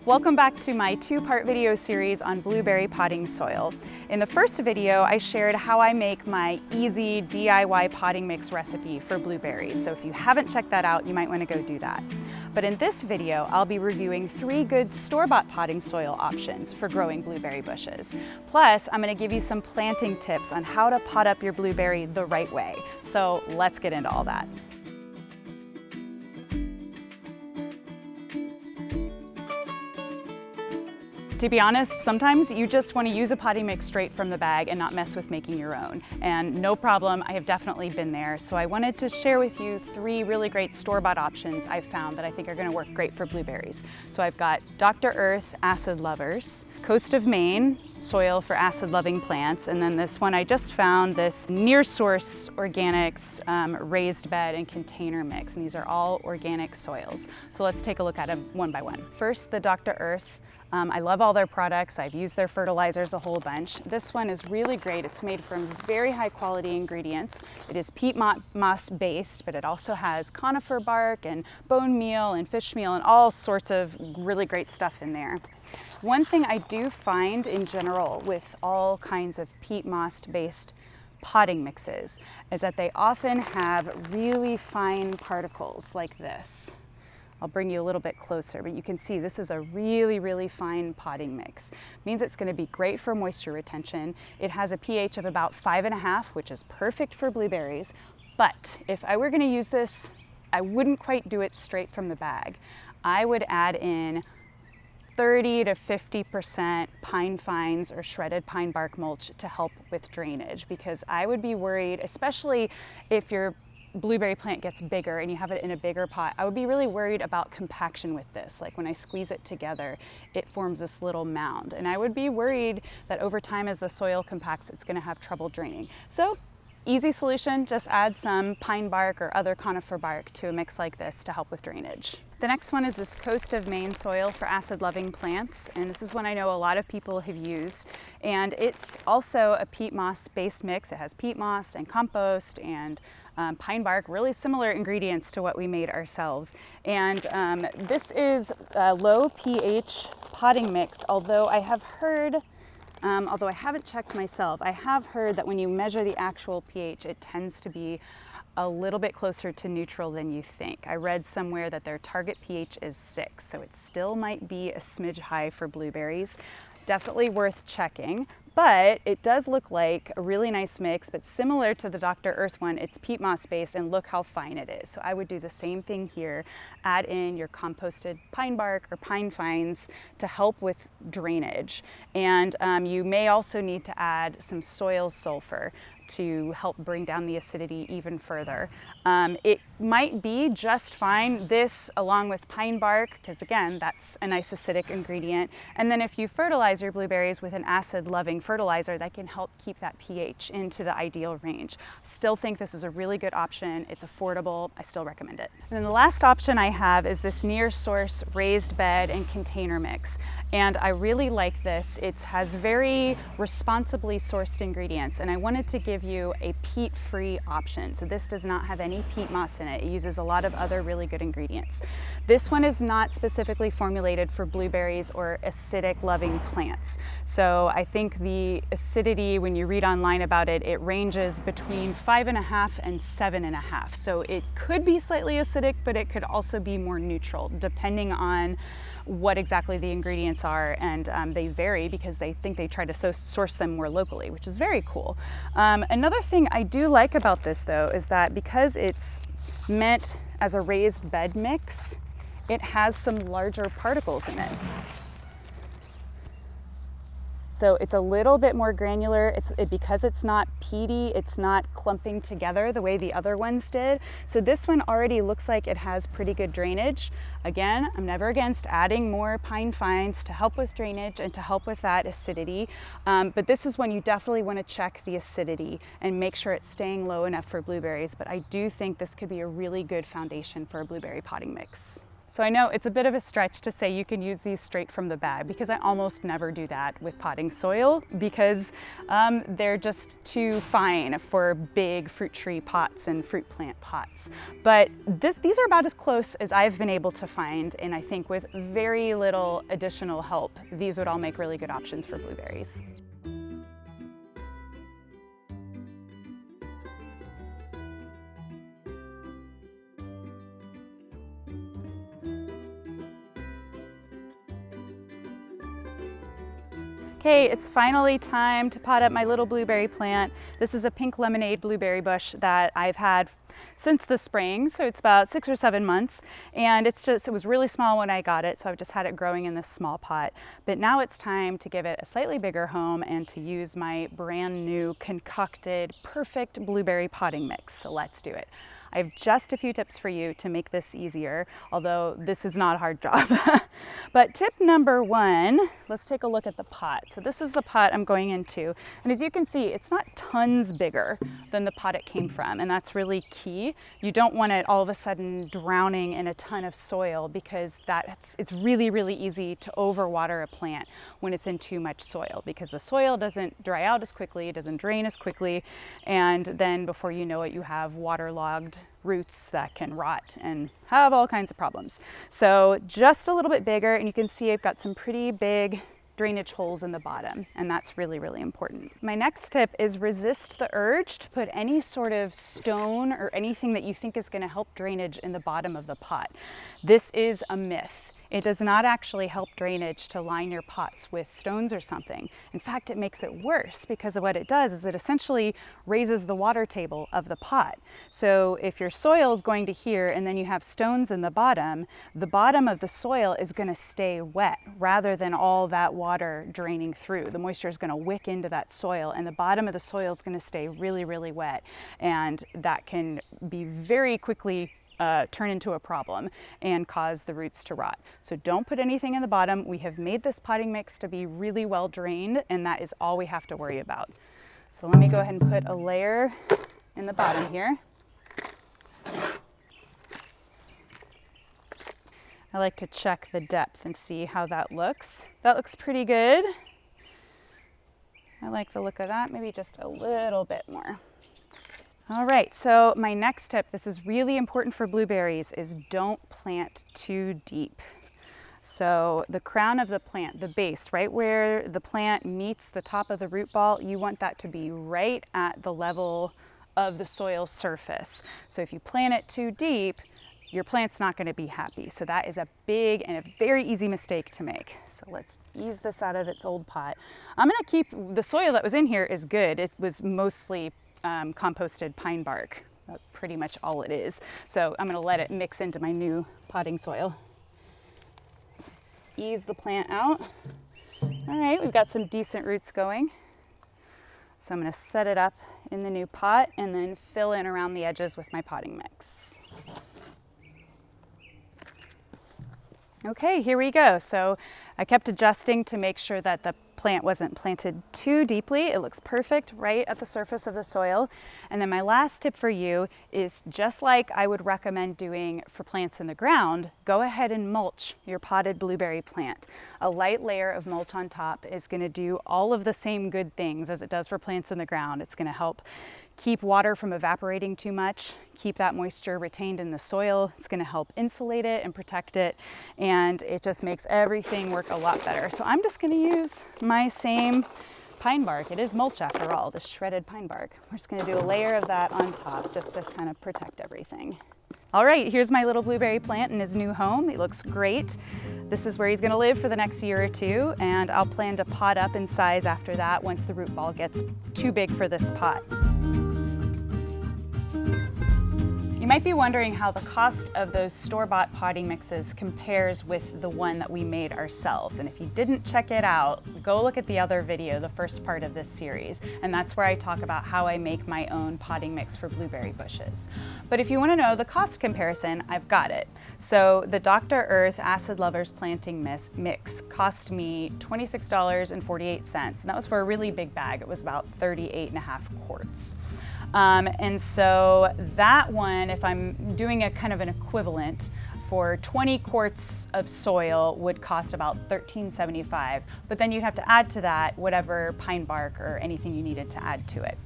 Welcome back to my two-part video series on blueberry potting soil. In the first video, I shared how I make my easy DIY potting mix recipe for blueberries. So if you haven't checked that out, you might want to go do that. But in this video, I'll be reviewing 3 good store-bought potting soil options for growing blueberry bushes. Plus, I'm going to give you some planting tips on how to pot up your blueberry the right way. So let's get into all that. To be honest, sometimes you just want to use a potting mix straight from the bag and not mess with making your own. And no problem, I have definitely been there. So I wanted to share with you 3 really great store-bought options I've found that I think are going to work great for blueberries. So I've got Dr. Earth Acid Lovers, Coast of Maine soil for acid-loving plants, and then this one I just found, this Near Source Organics raised bed and container mix. And these are all organic soils. So let's take a look at them one by one. First, the Dr. Earth. I love all their products. I've used their fertilizers a whole bunch. This one is really great. It's made from very high quality ingredients. It is peat moss based, but it also has conifer bark and bone meal and fish meal and all sorts of really great stuff in there. One thing I do find in general with all kinds of peat moss based potting mixes is that they often have really fine particles like this. I'll bring you a little bit closer, but you can see this is a really, really fine potting mix. Means it's going to be great for moisture retention. It has a pH of about 5.5, which is perfect for blueberries. But if I were going to use this, I wouldn't quite do it straight from the bag. I would add in 30 to 50% pine fines or shredded pine bark mulch to help with drainage, because I would be worried, especially if your blueberry plant gets bigger and you have it in a bigger pot, I would be really worried about compaction with this. Like when I squeeze it together, it forms this little mound. And I would be worried that over time as the soil compacts, it's going to have trouble draining. So easy solution, just add some pine bark or other conifer bark to a mix like this to help with drainage. The next one is this Coast of Maine soil for acid-loving plants, and this is one I know a lot of people have used. And it's also a peat moss-based mix. It has peat moss and compost and pine bark, really similar ingredients to what we made ourselves. And this is a low pH potting mix, although I have heard, although I haven't checked myself, I have heard that when you measure the actual pH, it tends to be a little bit closer to neutral than you think. I read somewhere that their target pH is 6, so it still might be a smidge high for blueberries. Definitely worth checking. But it does look like a really nice mix, but similar to the Dr. Earth one, it's peat moss based, and look how fine it is. So I would do the same thing here. Add in your composted pine bark or pine fines to help with drainage. And you may also need to add some soil sulfur to help bring down the acidity even further. It might be just fine, this along with pine bark, because again, that's a nice acidic ingredient. And then if you fertilize your blueberries with an acid-loving fertilizer, that can help keep that pH into the ideal range. Still think this is a really good option. It's affordable. I still recommend it. And then the last option I have is this Near Source raised bed and container mix. And I really like this. It has very responsibly sourced ingredients, and I wanted to give you a peat-free option. So this does not have any peat moss in it. It uses a lot of other really good ingredients. This one is not specifically formulated for blueberries or acidic loving plants. So I think the acidity, when you read online about it, it ranges between 5.5 and 7.5. So it could be slightly acidic, but it could also be more neutral depending on what exactly the ingredients are, and they vary because they think they try to source them more locally, which is very cool. Another thing I do like about this though is that because it's meant as a raised bed mix, it has some larger particles in it. So it's a little bit more granular. Because it's not peaty, it's not clumping together the way the other ones did. So this one already looks like it has pretty good drainage. Again, I'm never against adding more pine fines to help with drainage and to help with that acidity. But this is one you definitely want to check the acidity and make sure it's staying low enough for blueberries. But I do think this could be a really good foundation for a blueberry potting mix. So I know it's a bit of a stretch to say you can use these straight from the bag, because I almost never do that with potting soil, because they're just too fine for big fruit tree pots and fruit plant pots. But these are about as close as I've been able to find, and I think with very little additional help, these would all make really good options for blueberries. Okay, it's finally time to pot up my little blueberry plant. This is a pink lemonade blueberry bush that I've had since the spring, so it's about 6 or 7 months, and it was really small when I got it, so I've just had it growing in this small pot. But now it's time to give it a slightly bigger home and to use my brand new concocted perfect blueberry potting mix. So let's do it. I have just a few tips for you to make this easier, although this is not a hard job. But tip number 1, let's take a look at the pot. So this is the pot I'm going into, and as you can see, it's not tons bigger than the pot it came from, and that's really key. You don't want it all of a sudden drowning in a ton of soil, because it's really, really easy to overwater a plant when it's in too much soil, because the soil doesn't dry out as quickly, it doesn't drain as quickly, and then before you know it, you have waterlogged roots that can rot and have all kinds of problems. So just a little bit bigger, and you can see I've got some pretty big drainage holes in the bottom, and that's really, really important. My next tip is resist the urge to put any sort of stone or anything that you think is going to help drainage in the bottom of the pot. This is a myth. It does not actually help drainage to line your pots with stones or something. In fact, it makes it worse, because of what it does is it essentially raises the water table of the pot. So if your soil is going to here and then you have stones in the bottom of the soil is going to stay wet rather than all that water draining through. The moisture is going to wick into that soil, and the bottom of the soil is going to stay really, really wet, and that can be very quickly turn into a problem and cause the roots to rot. So don't put anything in the bottom. We have made this potting mix to be really well drained, and that is all we have to worry about. So let me go ahead and put a layer in the bottom here. I like to check the depth and see how that looks. That looks pretty good. I like the look of that, maybe just a little bit more. All right, so my next tip, this is really important for blueberries, is don't plant too deep. So the crown of the plant, the base, right where the plant meets the top of the root ball, you want that to be right at the level of the soil surface. So if you plant it too deep, your plant's not going to be happy. So that is a big and a very easy mistake to make. So let's ease this out of its old pot. I'm going to keep, the soil that was in here is good. It was mostly composted pine bark. That's pretty much all it is. So I'm going to let it mix into my new potting soil. Ease the plant out. All right, we've got some decent roots going. So I'm going to set it up in the new pot and then fill in around the edges with my potting mix. Okay, here we go. So I kept adjusting to make sure that the plant wasn't planted too deeply. It looks perfect right at the surface of the soil. And then my last tip for you is, just like I would recommend doing for plants in the ground, go ahead and mulch your potted blueberry plant. A light layer of mulch on top is going to do all of the same good things as it does for plants in the ground. It's going to help keep water from evaporating too much, keep that moisture retained in the soil. It's going to help insulate it and protect it, and it just makes everything work a lot better. So I'm just going to use my same pine bark. It is mulch after all, this shredded pine bark. We're just going to do a layer of that on top just to kind of protect everything. All right, here's my little blueberry plant in his new home. He looks great. This is where he's going to live for the next year or two, and I'll plan to pot up in size after that once the root ball gets too big for this pot. You might be wondering how the cost of those store-bought potting mixes compares with the one that we made ourselves. And if you didn't check it out, go look at the other video, the first part of this series. And that's where I talk about how I make my own potting mix for blueberry bushes. But if you want to know the cost comparison, I've got it. So the Dr. Earth Acid Lovers Planting Mix cost me $26.48. And that was for a really big bag. It was about 38.5 quarts. And so that one, if I'm doing a kind of an equivalent for 20 quarts of soil would cost about $13.75, but then you'd have to add to that whatever pine bark or anything you needed to add to it.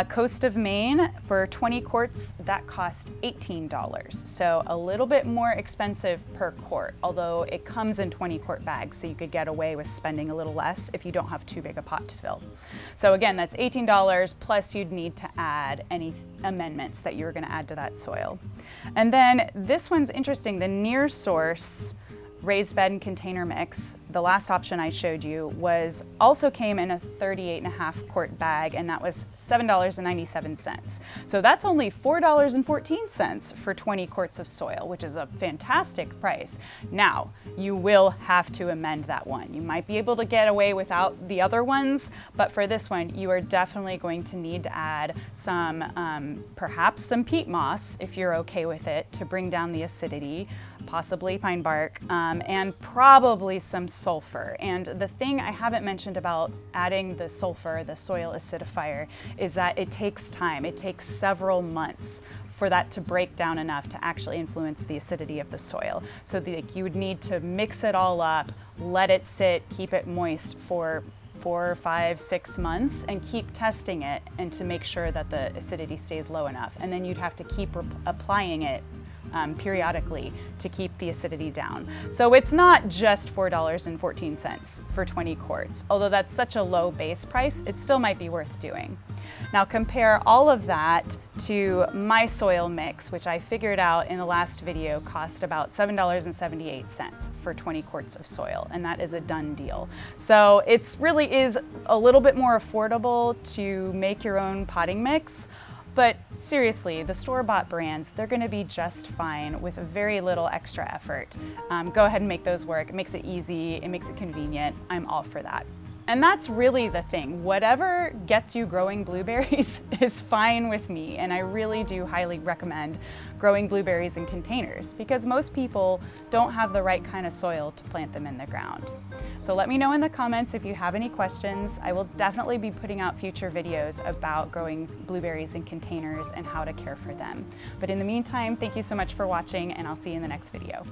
Coast of Maine, for 20 quarts, that cost $18. So a little bit more expensive per quart, although it comes in 20 quart bags, so you could get away with spending a little less if you don't have too big a pot to fill. So again, that's $18, plus you'd need to add any amendments that you were gonna add to that soil. And then this one's interesting, the Near Source raised bed and container mix, the last option I showed you, also came in a 38.5 quart bag, and that was $7.97. So that's only $4.14 for 20 quarts of soil, which is a fantastic price. Now, you will have to amend that one. You might be able to get away without the other ones, but for this one, you are definitely going to need to add some, perhaps some peat moss, if you're okay with it, to bring down the acidity, possibly pine bark, and probably some sulfur. And the thing I haven't mentioned about adding the sulfur, the soil acidifier, is that it takes time. It takes several months for that to break down enough to actually influence the acidity of the soil. So you would need to mix it all up, let it sit, keep it moist for 4, 5, 6 months, and keep testing it and to make sure that the acidity stays low enough. And then you'd have to keep applying it periodically to keep the acidity down. So it's not just $4.14 for 20 quarts. Although that's such a low base price, it still might be worth doing. Now compare all of that to my soil mix, which I figured out in the last video cost about $7.78 for 20 quarts of soil, and that is a done deal. So it really is a little bit more affordable to make your own potting mix. But seriously, the store-bought brands, they're gonna be just fine with very little extra effort. Go ahead and make those work. It makes it easy, it makes it convenient. I'm all for that. And that's really the thing. Whatever gets you growing blueberries is fine with me, and I really do highly recommend growing blueberries in containers because most people don't have the right kind of soil to plant them in the ground. So let me know in the comments if you have any questions. I will definitely be putting out future videos about growing blueberries in containers and how to care for them. But in the meantime, thank you so much for watching, and I'll see you in the next video.